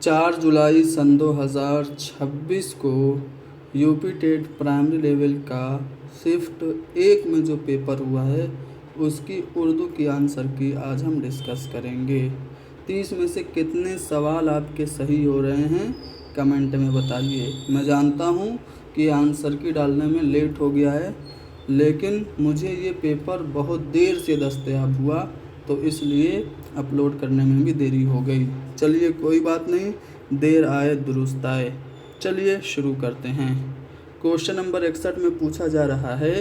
4 जुलाई सन 2026 को UP TET primary level का shift 1 में जो पेपर हुआ है उसकी उर्दू की आंसर की आज हम डिस्कस करेंगे। 30 में से कितने सवाल आपके सही हो रहे हैं कमेंट में बताइए। मैं जानता हूं कि आंसर की डालने में लेट हो गया है, लेकिन मुझे ये पेपर बहुत देर से दस्तयाब हुआ तो इसलिए अपलोड करने में भी देरी हो गई। चलिए कोई बात नहीं, देर आए दुरुस्त आए। चलिए शुरू करते हैं। क्वेश्चन नंबर 61 में पूछा जा रहा है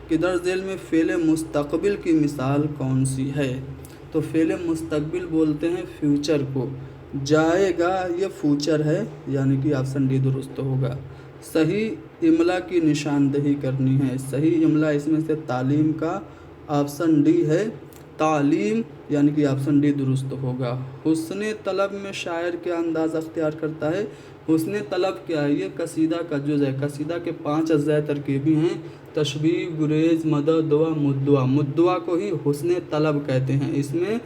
कि दर्ज झेल में फ़ेल मुस्तक़बिल की मिसाल कौन सी है। तो फ़ेल मुस्तक़बिल बोलते हैं फ्यूचर को, जाएगा ये फ्यूचर है, यानी कि ऑप्शन डी दुरुस्त होगा। सही इमला की निशानदेही करनी है। सही इमला इसमें से तालीम का ऑप्शन डी है, तालीम, यानी कि ऑप्शन डी दुरुस्त होगा। हुस्न तलब में शायर क्या अंदाज़ अख्तियार करता है। हुस्न तलब क्या है, ये कसीदा का जुज़ है। कसीदा के 5 अज़्ज़ाए तरकीबी हैं, तशबीह, गुरेज, मदद, दुआ, मुद्दुआ। मुद्दुआ को ही हुस्न तलब कहते हैं। इसमें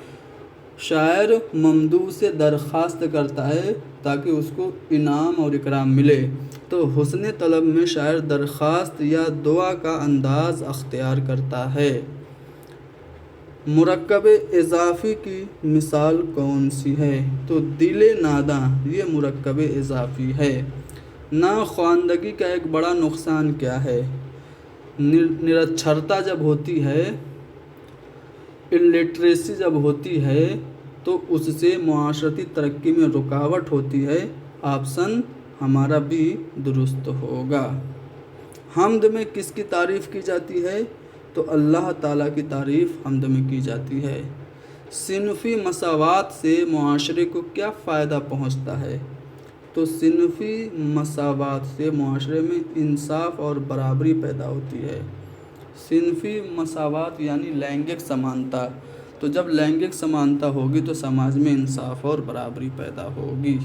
शायर ममदू से दरख्वास्त करता है ताकि उसको इनाम और इकराम मिले। तो हुस्न तलब में शायर दरख्वास्त या दुआ का अंदाज़ अख्तियार करता है। मुरक्कब इज़ाफ़ी की मिसाल कौन सी है। तो दिले नादां, ये मुरक्कब इज़ाफ़ी है। नाख़्वानदगी का एक बड़ा नुकसान क्या है। निरक्षरता जब होती है, इलिटरेसी जब होती है, तो उससे मुआशरती तरक्की में रुकावट होती है। ऑप्शन हमारा बी दुरुस्त होगा। हम्द में किसकी तारीफ़ की जाती है। तो अल्लाह ताला की तारीफ़ हम्द में की जाती है। सिनफ़ी मसावात से मुआशरे को क्या फ़ायदा पहुँचता है। तो सिनफ़ी मसावात से मुआशरे में इंसाफ और बराबरी पैदा होती है। सिनफ़ी मसावात यानी लैंगिक समानता। तो जब लैंगिक समानता होगी तो समाज में इंसाफ और बराबरी पैदा होगी।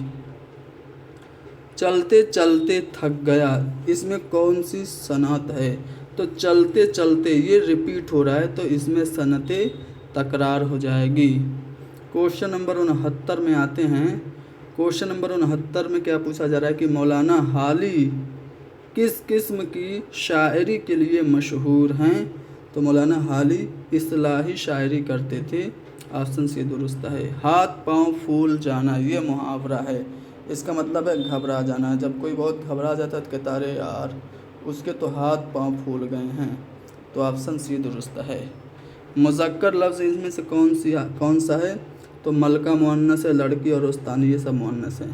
चलते चलते थक गया, इसमें कौन सी सनअत है। तो चलते चलते ये रिपीट हो रहा है, तो इसमें सनअते तकरार हो जाएगी। क्वेश्चन नंबर 69 में आते हैं। क्वेश्चन नंबर 69 में क्या पूछा जा रहा है कि मौलाना हाली किस किस्म की शायरी के लिए मशहूर हैं। तो मौलाना हाली इस्लाही शायरी करते थे। ऑप्शन सी दुरुस्त है। हाथ पांव फूल जाना, ये मुहावरा है। इसका मतलब है घबरा जाना। जब कोई बहुत घबरा जाता है तो कहता है अरे यार उसके तो हाथ पांव फूल गए हैं। तो ऑप्शन सी दुरुस्त है। मुज़क्कर लफ्ज़ इसमें से कौन सा है। तो मलका मुअन्नस है, लड़की और उस्तानी ये सब मुअन्नस है।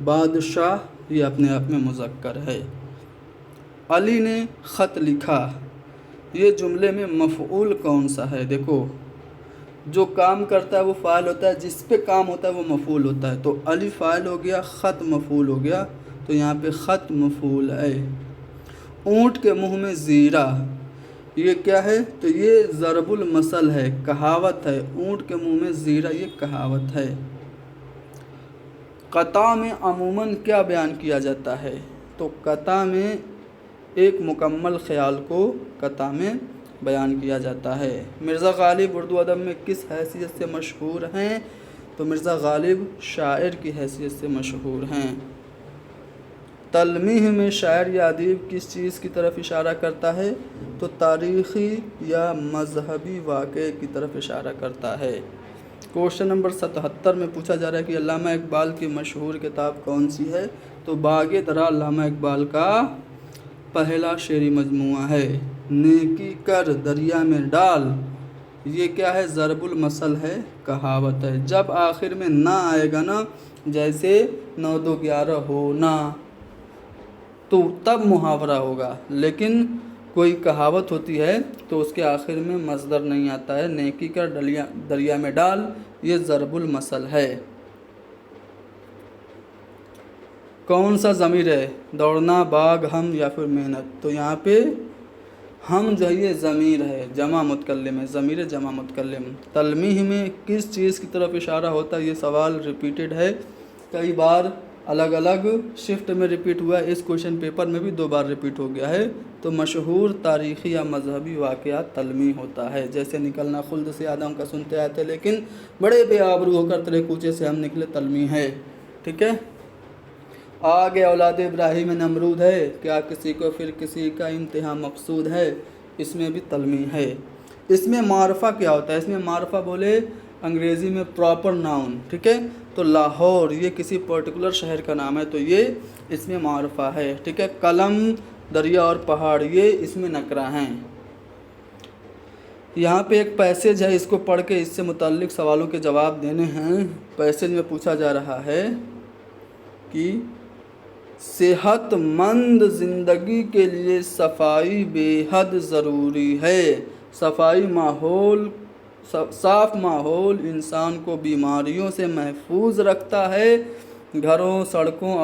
बादशाह ये अपने आप में मुज़क्कर है। अली ने ख़त लिखा, ये जुमले में मफ़ऊल कौन सा है। देखो जो काम करता है वो फ़ाइल होता है, जिस पे काम होता है वो मफ़ऊल होता है। तो अली फ़ाइल हो गया, ख़त मफ़ऊल हो गया, तो यहाँ पे ख़त मफ़ऊल है। ऊँट के मुँह में ज़ीरा, ये क्या है। तो ये ज़रबुल मसल है, कहावत है। ऊँट के मुँह में ज़ीरा ये कहावत है। क़ता में अमूमन क्या बयान किया जाता है। तो क़ता में एक मुकम्मल ख़याल को क़ता में बयान किया जाता है। मिर्ज़ा ग़ालिब उर्दू अदब में किस हैसियत से मशहूर हैं। तो मिर्ज़ा ग़ालिब शायर की हैसियत से मशहूर हैं। तलमीह में शायर या अदीब किस चीज़ की तरफ इशारा करता है। तो तारीख़ी या मज़हबी वाक़े की तरफ इशारा करता है। क्वेश्चन नंबर 77 में पूछा जा रहा है कि अल्लामा इकबाल की मशहूर किताब कौन सी है। तो बाग़े दरा अल्लामा इकबाल का पहला शेरी मजमुआ है। नेकी कर दरिया में डाल, ये क्या है, ज़रबुल मसल है, कहावत है। जब आखिर में ना आएगा ना, जैसे 9 2 11 हो ना, तो तब मुहावरा होगा। लेकिन कोई कहावत होती है तो उसके आखिर में मज़दर नहीं आता है। नेकी कर दरिया में डाल, ये ज़रबुल मसल है। कौन सा ज़मीर है, दौड़ना, बाग, हम या फिर मेहनत। तो यहाँ पे हम जो है ये ज़मीर है, जमा मुतकल्लिम है, ज़मीर जमा मुतकल्लिम। तलमीह में किस चीज़ की तरफ इशारा होता है। ये सवाल रिपीटेड है, कई बार अलग अलग शिफ्ट में रिपीट हुआ है। इस क्वेश्चन पेपर में भी 2 बार रिपीट हो गया है। तो मशहूर तारीख़ी या मजहबी वाक़यात तलमीह होता है। जैसे निकलना खुल्द से आदम का सुनते आते, लेकिन बड़े बेआबरू होकर तेरे कूचे से हम निकले, तलमीह है। ठीक है। आगे औलाद इब्राहिम नमरूद है, क्या किसी को फिर किसी का इंतहा मकसूद है, इसमें भी तलमी है। इसमें मारफा क्या होता है, इसमें मारफा बोले अंग्रेज़ी में प्रॉपर नाउन, ठीक है। तो लाहौर ये किसी पर्टिकुलर शहर का नाम है, तो ये इसमें मारफा है, ठीक है। कलम, दरिया और पहाड़ ये इसमें नकरा हैं। यहाँ पे एक पैसेज है, इसको पढ़ के इससे मुताल्लिक सवालों के जवाब देने हैं। पैसेज में पूछा जा रहा है कि सेहतमंद ज़िंदगी के लिए सफाई बेहद ज़रूरी है। सफाई माहौल, साफ माहौल इंसान को बीमारियों से महफूज रखता है। घरों, सड़कों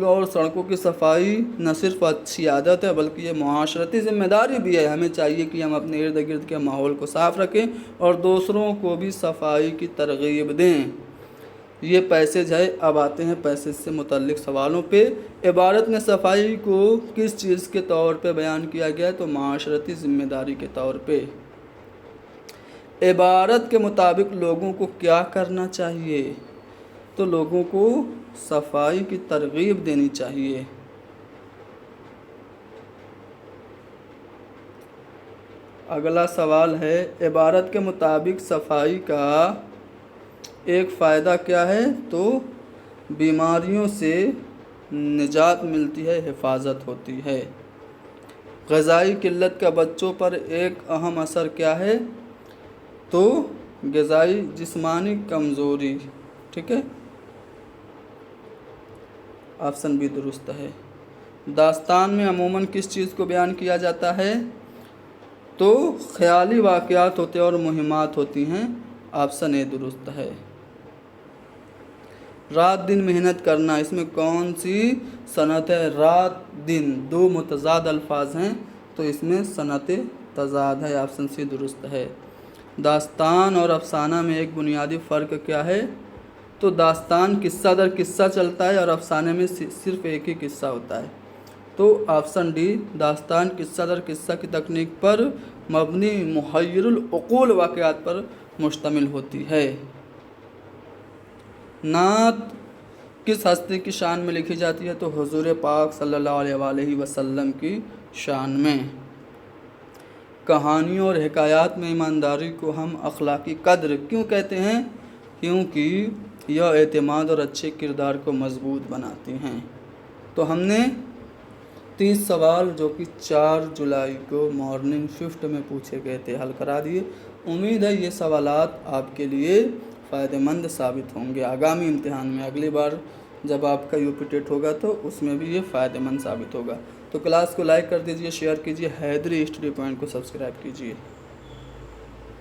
और सड़कों की सफाई न सिर्फ अच्छी आदत है बल्कि ये मुआशरती ज़िम्मेदारी भी है। हमें चाहिए कि हम अपने इर्द गिर्द के माहौल को साफ़ रखें और दूसरों को भी सफाई की तरगीब दें। ये पैसेज है। अब आते हैं पैसेज से मुतल्लिक सवालों पे। इबारत में सफाई को किस चीज़ के तौर पे बयान किया गया है, तो माशरती ज़िम्मेदारी के तौर पे। इबारत के मुताबिक लोगों को क्या करना चाहिए, तो लोगों को सफाई की तरगीब देनी चाहिए। अगला सवाल है, इबारत के मुताबिक सफाई का एक फ़ायदा क्या है, तो बीमारियों से निजात मिलती है, हिफाजत होती है। ग़िज़ाई किल्लत का बच्चों पर एक अहम असर क्या है, तो ग़िज़ाई जिस्मानी कमज़ोरी, ठीक है, ऑप्शन बी दुरुस्त है। दास्तान में अमूमन किस चीज़ को बयान किया जाता है, तो ख़याली वाक़यात होते हैं और मुहिमात होती हैं, ऑप्शन ए दुरुस्त है। रात दिन मेहनत करना, इसमें कौन सी सनत है, रात दिन दो मुतज़ाद अल्फाज हैं, तो इसमें सनत तज़ाद है, ऑप्शन सी दुरुस्त है। दास्तान और अफसाना में एक बुनियादी फ़र्क क्या है, तो दास्तान किस्सा दर किस्सा चलता है और अफसाने में सिर्फ एक ही किस्सा होता है, तो ऑप्शन डी दास्तान किस्सा दर किस्सा की तकनीक पर मबनी मुहय्यरुल उक़ूल वाक़यात पर मुश्तमिल होती है। नात किस हस्ती की शान में लिखी जाती है, तो हुज़ूर पाक सल्लल्लाहु अलैहि वसल्लम की शान में। कहानियों और हिकायात में ईमानदारी को हम अखलाकी कद्र क्यों कहते हैं, क्योंकि यह एतमाद और अच्छे किरदार को मजबूत बनाती हैं। तो हमने 30 सवाल जो कि 4 जुलाई को मॉर्निंग शिफ्ट में पूछे गए थे हल करा दिए। उम्मीद है ये सवालात आपके लिए फ़ायदेमंद साबित होंगे आगामी इम्तिहान में। अगली बार जब आपका यूपी टेट होगा तो उसमें भी ये फ़ायदेमंद साबित होगा। तो क्लास को लाइक कर दीजिए, शेयर कीजिए, हैदरी स्टडी पॉइंट को सब्सक्राइब कीजिए।